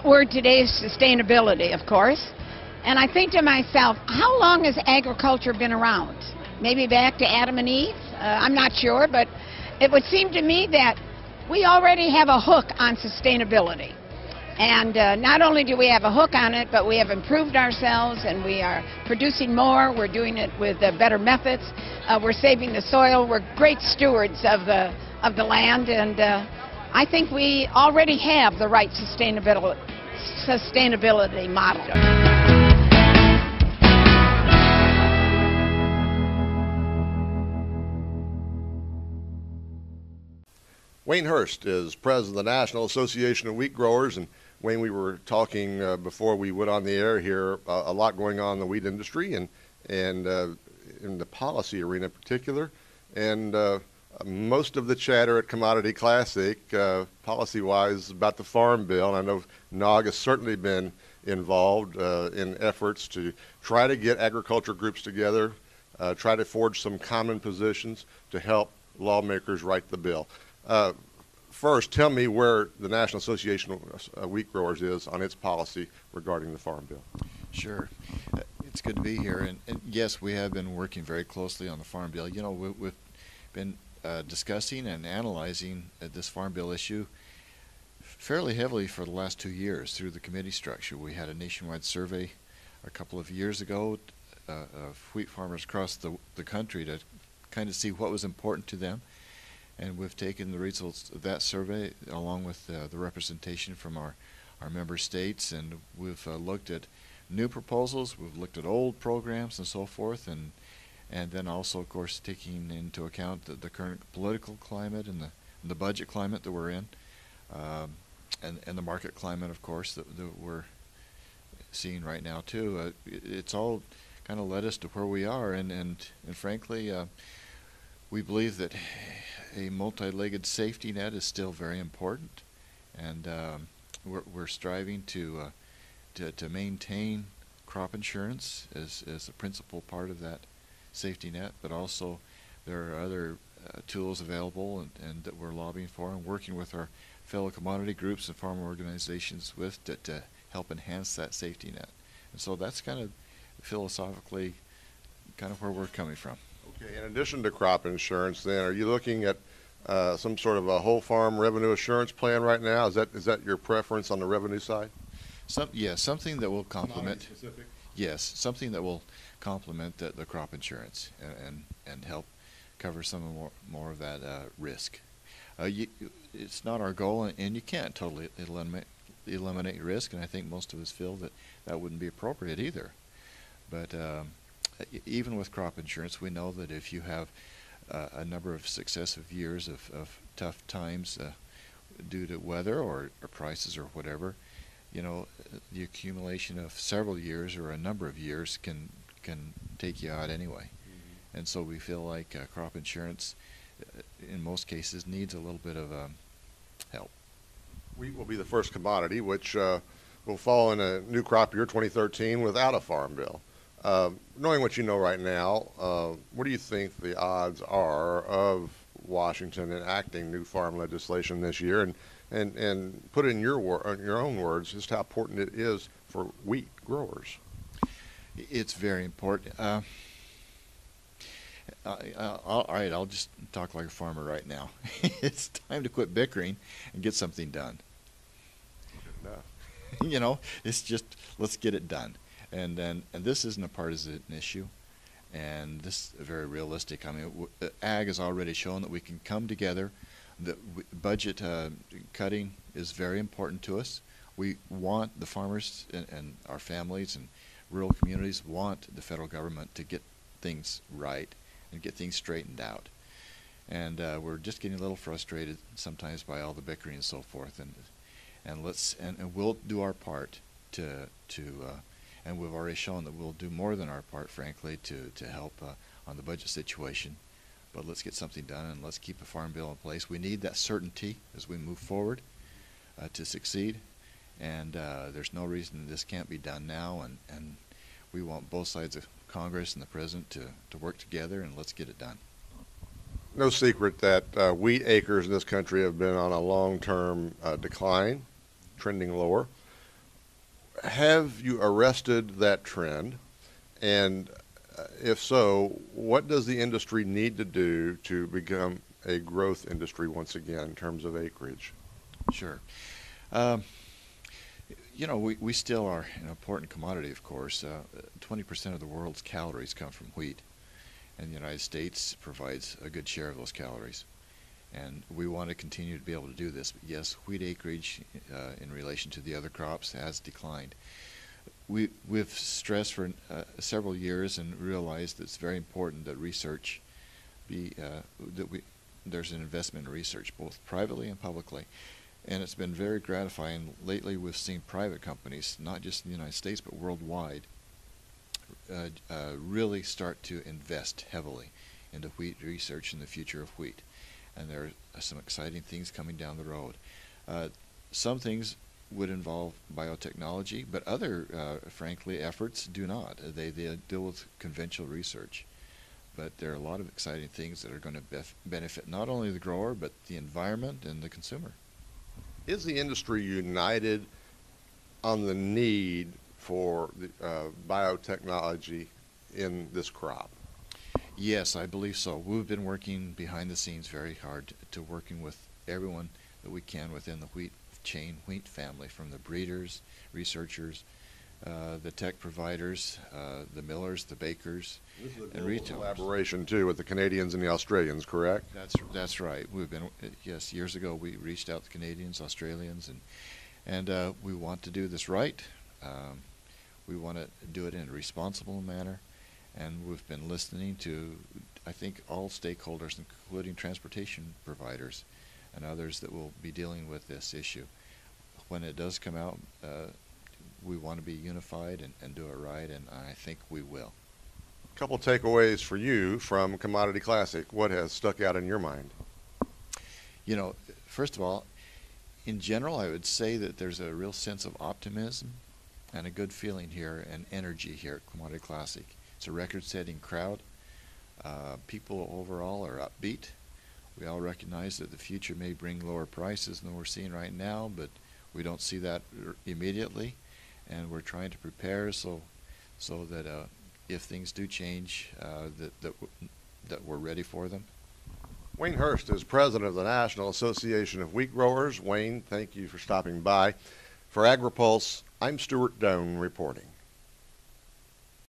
hot word today is sustainability, of course. And I think to myself, how long has agriculture been around? Maybe back to Adam and Eve? I'm not sure, but it would seem to me that we already have a hook on sustainability. And not only do we have a hook on it, but we have improved ourselves and we are producing more. We're doing it with better methods. We're saving the soil. We're great stewards of the land, and I think we already have the right sustainability model. Wayne Hurst is president of the National Association of Wheat Growers, and Wayne, we were talking before we went on the air here, a lot going on in the wheat industry and in the policy arena in particular, and most of the chatter at Commodity Classic, policy-wise, about the Farm Bill, and I know NOG has certainly been involved in efforts to try to get agriculture groups together, try to forge some common positions to help lawmakers write the bill. First, tell me where the National Association of Wheat Growers is on its policy regarding the Farm Bill. Sure. It's good to be here. And yes, we have been working very closely on the Farm Bill. You know, we've been discussing and analyzing this Farm Bill issue fairly heavily for the last 2 years through the committee structure. We had a nationwide survey a couple of years ago of wheat farmers across the country to kind of see what was important to them. And we've taken the results of that survey along with the representation from our member states, and we've looked at new proposals, we've looked at old programs and so forth, and then also, of course, taking into account the current political climate and the budget climate that we're in, and the market climate, of course, that we're seeing right now too. It's all kind of led us to where we are, and frankly, we believe that a multi-legged safety net is still very important, and we're striving to maintain crop insurance as a principal part of that safety net, but also there are other tools available and that we're lobbying for and working with our fellow commodity groups and farmer organizations with to help enhance that safety net. And so that's kind of philosophically kind of where we're coming from. Okay, in addition to crop insurance, then, are you looking at some sort of a whole farm revenue assurance plan right now? Is that your preference on the revenue side? Something that will complement. Yes, something that will complement the crop insurance and help cover some more of that risk. It's not our goal, and you can't totally eliminate risk, and I think most of us feel that wouldn't be appropriate either. But even with crop insurance, we know that if you have a number of successive years of tough times due to weather or prices or whatever, you know, the accumulation of several years or a number of years can take you out anyway. Mm-hmm. And so we feel like crop insurance, in most cases, needs a little bit of help. Wheat will be the first commodity which will fall in a new crop year 2013 without a farm bill. Knowing what you know right now, what do you think the odds are of Washington enacting new farm legislation this year? And put it in your own words, just how important it is for wheat growers. It's very important. All right, I'll just talk like a farmer right now. It's time to quit bickering and get something done. You know, it's just, let's get it done. And this isn't a partisan issue, and this is very realistic. I mean, ag has already shown that we can come together. The budget cutting is very important to us. We want the farmers and our families and rural communities want the federal government to get things right and get things straightened out. And we're just getting a little frustrated sometimes by all the bickering and so forth. And we'll do our part and we've already shown that we'll do more than our part, frankly, to help on the budget situation. But let's get something done, and let's keep a farm bill in place. We need that certainty as we move forward to succeed, and there's no reason this can't be done now, and we want both sides of Congress and the President to work together, and let's get it done. No secret that wheat acres in this country have been on a long-term decline, trending lower. have you arrested that trend? And if so, what does the industry need to do to become a growth industry once again in terms of acreage? Sure. You know, we still are an important commodity, of course. 20% of the world's calories come from wheat, and the United States provides a good share of those calories. And we want to continue to be able to do this. But yes, wheat acreage in relation to the other crops has declined. We've stressed for several years and realized that it's very important that research there's an investment in research, both privately and publicly. And it's been very gratifying. Lately, we've seen private companies, not just in the United States, but worldwide, really start to invest heavily into wheat research and the future of wheat. And there are some exciting things coming down the road. Some things would involve biotechnology, but other, frankly, efforts do not. They deal with conventional research. But there are a lot of exciting things that are going to benefit not only the grower, but the environment and the consumer. Is the industry united on the need for the, biotechnology in this crop? Yes, I believe so. We've been working behind the scenes very hard to working with everyone that we can within the wheat chain, wheat family, from the breeders, researchers, the tech providers, the millers, the bakers, and retailers. Collaboration too with the Canadians and the Australians, correct? That's right. We've been yes. Years ago, we reached out to Canadians, Australians, and we want to do this right. We want to do it in a responsible manner, and we've been listening to, I think, all stakeholders, including transportation providers and others that will be dealing with this issue. When it does come out, we want to be unified and do it right, and I think we will. A couple takeaways for you from Commodity Classic. What has stuck out in your mind? You know, first of all, in general, I would say that there's a real sense of optimism and a good feeling here and energy here at Commodity Classic. It's a record-setting crowd. People overall are upbeat. We all recognize that the future may bring lower prices than we're seeing right now, but we don't see that immediately, and we're trying to prepare so that if things do change, that we're ready for them. Wayne Hurst is president of the National Association of Wheat Growers. Wayne, thank you for stopping by. For Agri-Pulse, I'm Stuart Doan reporting.